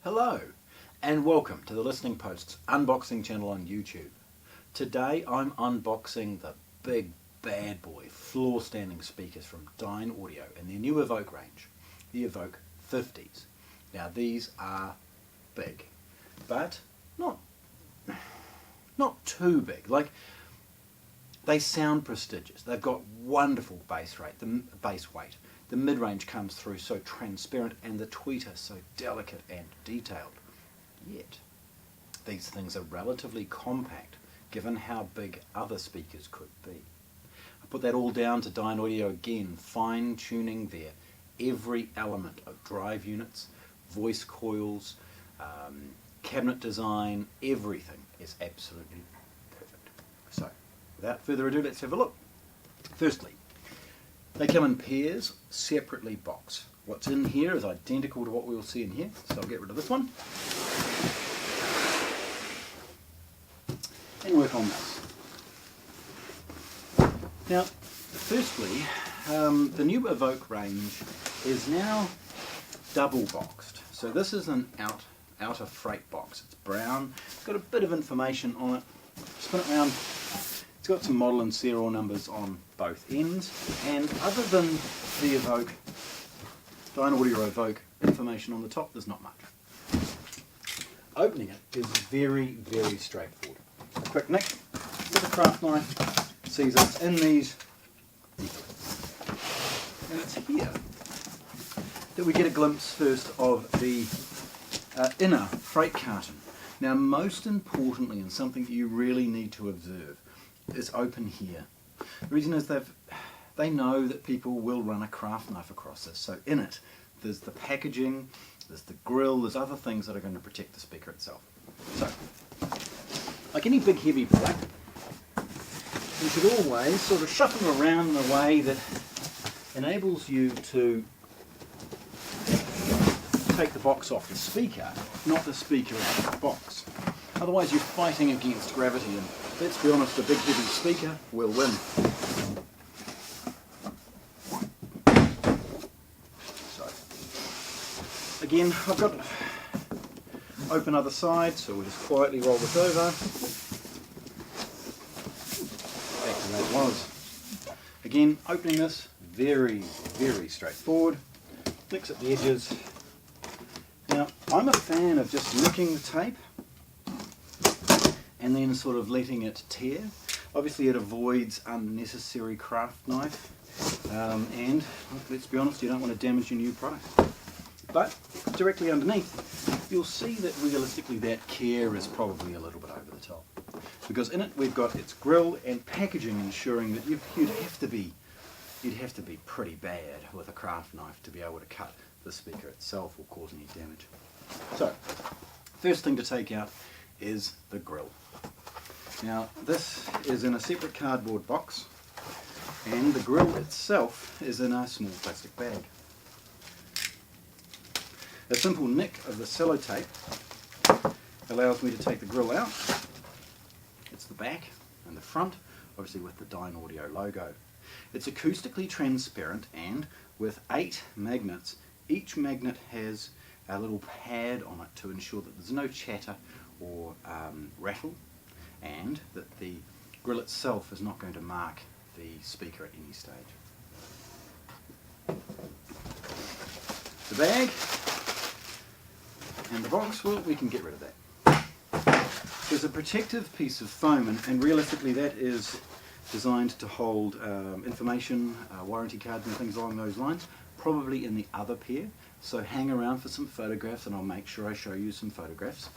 Hello and welcome to the Listening Post's unboxing channel on YouTube. Today I'm unboxing the big bad boy floor standing speakers from Dynaudio in their new Evoke range, the Evoke 50s. Now these are big, but not too big. Like, they sound prestigious. They've got wonderful bass weight. The mid-range comes through so transparent and the tweeter so delicate and detailed. Yet, these things are relatively compact given how big other speakers could be. I put that all down to Dynaudio again, fine-tuning their every element of drive units, voice coils, cabinet design, everything is absolutely perfect. So, without further ado, let's have a look. Firstly, they come in pairs, separately boxed. What's in here is identical to what we'll see in here, so I'll get rid of this one and work on this. Now, firstly, the new Evoke range is now double boxed. So this is an outer freight box. It's brown, it's got a bit of information on it. Spin it around. It's got some model and serial numbers on both ends, and other than the Evoke, Dynaudio Evoke information on the top, there's not much. Opening it is very, very straightforward. A quick nick with a craft knife sees us in these, and it's here that we get a glimpse first of the inner freight carton. Now, most importantly, and something that you really need to observe, is open here. The reason is they know that people will run a craft knife across this. So in it, there's the packaging, there's the grill, there's other things that are going to protect the speaker itself. So, like any big heavy product, you should always sort of shuffle around in a way that enables you to take the box off the speaker, not the speaker out of the box. Otherwise you're fighting against gravity, and let's be honest, a big heavy speaker will win. So, again, I've got open other side, so we'll just quietly roll this over. Back to where it was. Again, opening this, very, very straightforward. Fix at the edges. Now, I'm a fan of just licking the tape and then sort of letting it tear. Obviously it avoids unnecessary craft knife, and let's be honest, you don't want to damage your new product. But directly underneath, you'll see that realistically that care is probably a little bit over the top, because in it we've got its grill and packaging ensuring that you'd have to be pretty bad with a craft knife to be able to cut the speaker itself or cause any damage. So, first thing to take out is the grill. Now this is in a separate cardboard box, and the grill itself is in a small plastic bag. A simple nick of the sellotape allows me to take the grill out. It's the back and the front, obviously with the Dynaudio logo. It's acoustically transparent, and with 8 magnets, each magnet has a little pad on it to ensure that there's no chatter or rattle, and that the grill itself is not going to mark the speaker at any stage. The bag and the box, well, we can get rid of that. There's a protective piece of foam, and realistically that is designed to hold information, warranty cards and things along those lines, probably in the other pair. So hang around for some photographs and I'll make sure I show you some photographs.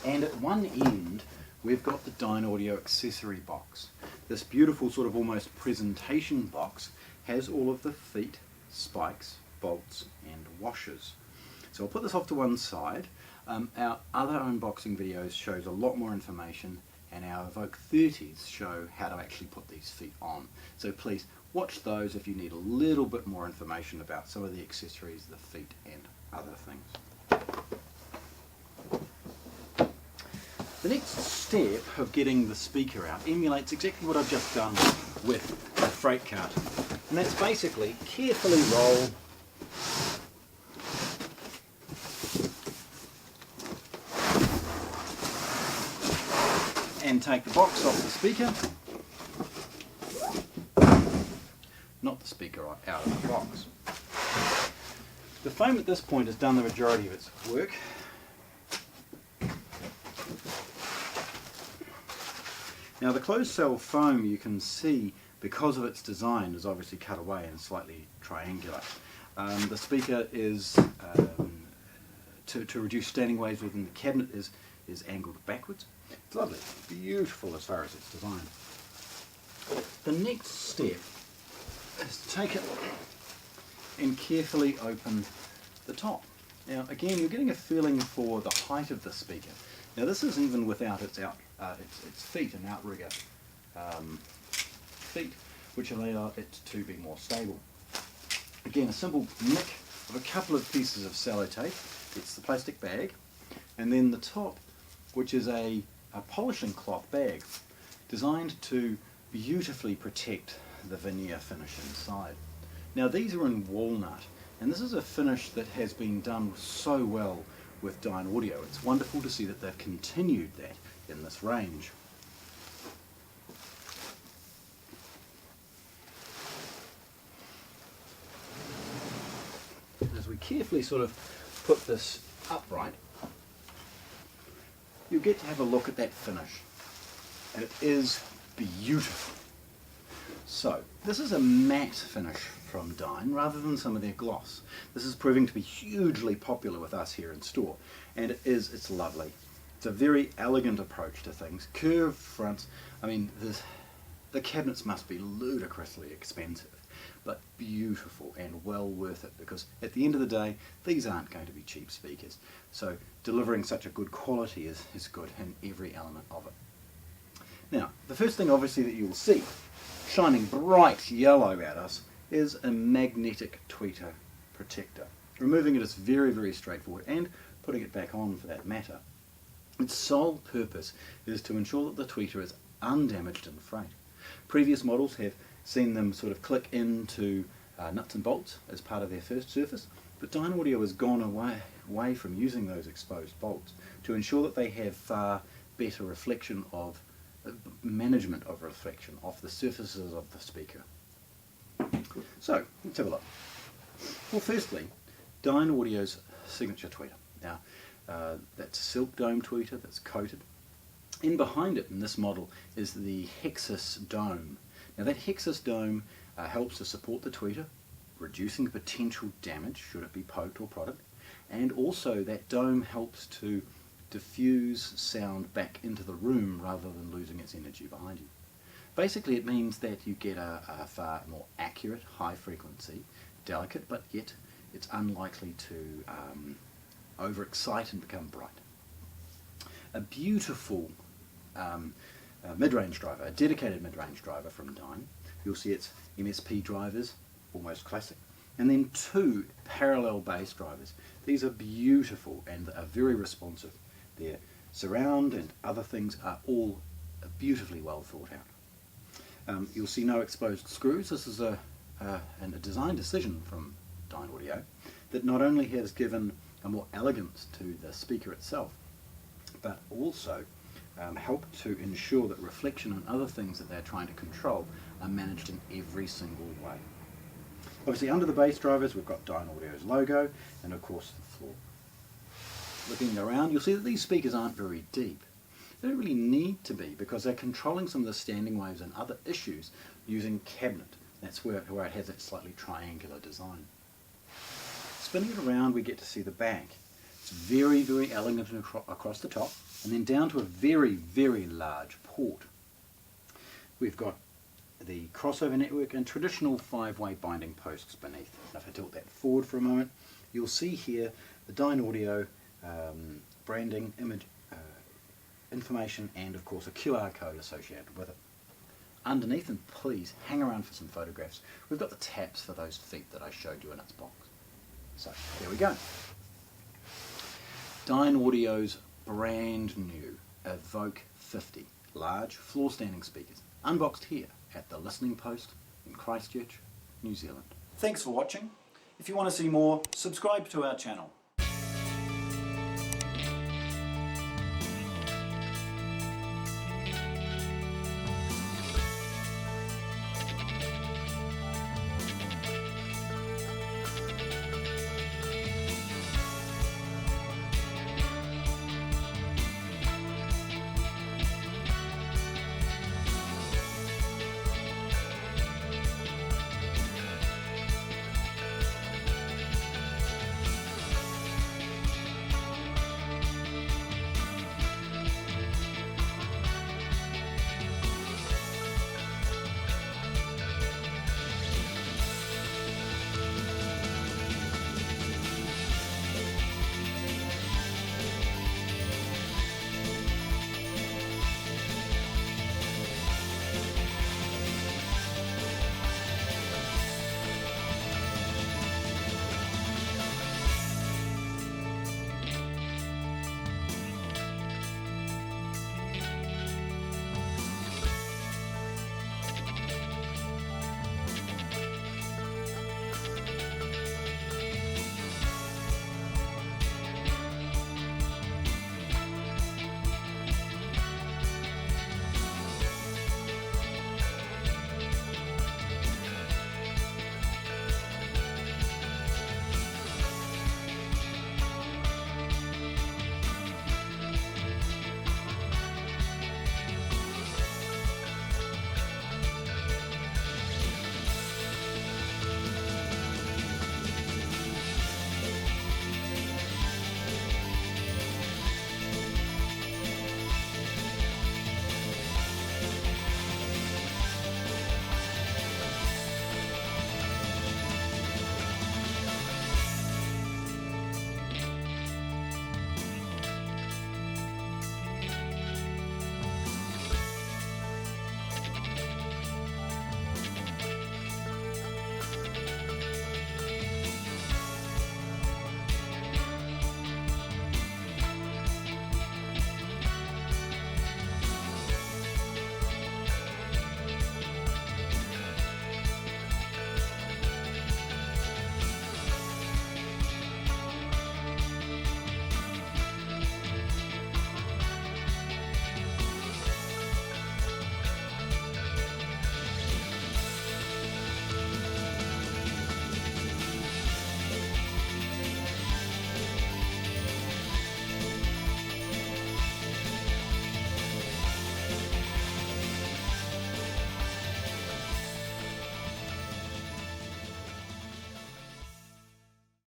And at one end we've got the Dynaudio accessory box. This beautiful sort of almost presentation box has all of the feet, spikes, bolts and washers. So I'll put this off to one side. Our other unboxing videos shows a lot more information, and our Evoke 30s show how to actually put these feet on. So please watch those if you need a little bit more information about some of the accessories, the feet and other things. The next step of getting the speaker out emulates exactly what I've just done with the freight cart. And that's basically carefully roll and take the box off the speaker. Not the speaker out of the box. The foam at this point has done the majority of its work. Now the closed cell foam, you can see, because of its design, is obviously cut away and slightly triangular. The speaker is, to reduce standing waves within the cabinet, is angled backwards. It's lovely, beautiful as far as its design. The next step is to take it and carefully open the top. Now again, you're getting a feeling for the height of the speaker. Now this is even without its feet and outrigger feet, which allow it to be more stable. Again, a simple nick of a couple of pieces of sellotape. It's the plastic bag, and then the top, which is a polishing cloth bag designed to beautifully protect the veneer finish inside. Now these are in walnut, and this is a finish that has been done so well with Dynaudio. It's wonderful to see that they've continued that in this range. As we carefully sort of put this upright, you get to have a look at that finish, and it is beautiful. So this is a matte finish from Dyn rather than some of their gloss. This is proving to be hugely popular with us here in store, and it's lovely. It's a very elegant approach to things. Curved fronts. I mean, the cabinets must be ludicrously expensive, but beautiful and well worth it, because at the end of the day, these aren't going to be cheap speakers. So delivering such a good quality is good in every element of it. Now, the first thing obviously that you will see, shining bright yellow at us, is a magnetic tweeter protector. Removing it is very, very straightforward, and putting it back on for that matter. Its sole purpose is to ensure that the tweeter is undamaged in freight. Previous models have seen them sort of click into nuts and bolts as part of their first surface, but Dynaudio has gone away from using those exposed bolts to ensure that they have far better reflection of management of reflection off the surfaces of the speaker. So let's have a look. Well, firstly, Dynaudio's signature tweeter. Now that's a silk dome tweeter that's coated. In behind it in this model is the Hexus dome. Now that Hexus dome helps to support the tweeter, reducing potential damage should it be poked or prodded, and also that dome helps to diffuse sound back into the room rather than losing its energy behind you. Basically it means that you get a far more accurate, high frequency, delicate, but yet it's unlikely to overexcite and become bright. A beautiful mid-range driver, a dedicated mid-range driver from Dyn. You'll see its MSP drivers, almost classic, and then two parallel bass drivers. These are beautiful and are very responsive. Their surround and other things are all beautifully well thought out. You'll see no exposed screws. This is a design decision from Dynaudio that not only has given a more elegance to the speaker itself, but also helped to ensure that reflection and other things that they're trying to control are managed in every single way. Obviously under the bass drivers we've got Dynaudio's logo and of course the floor. Looking around you'll see that these speakers aren't very deep. They don't really need to be because they're controlling some of the standing waves and other issues using cabinet. That's where it has that slightly triangular design. Spinning it around we get to see the back. It's very, very elegant across the top and then down to a very, very large port. We've got the crossover network and traditional 5-way binding posts beneath. Now if I tilt that forward for a moment, you'll see here the Dynaudio branding, image, information, and of course a QR code associated with it. Underneath, and please hang around for some photographs, we've got the taps for those feet that I showed you in its box. So there we go. Dynaudio's brand new Evoke 50 large floor standing speakers, unboxed here at the Listening Post in Christchurch, New Zealand. Thanks for watching. If you want to see more, subscribe to our channel.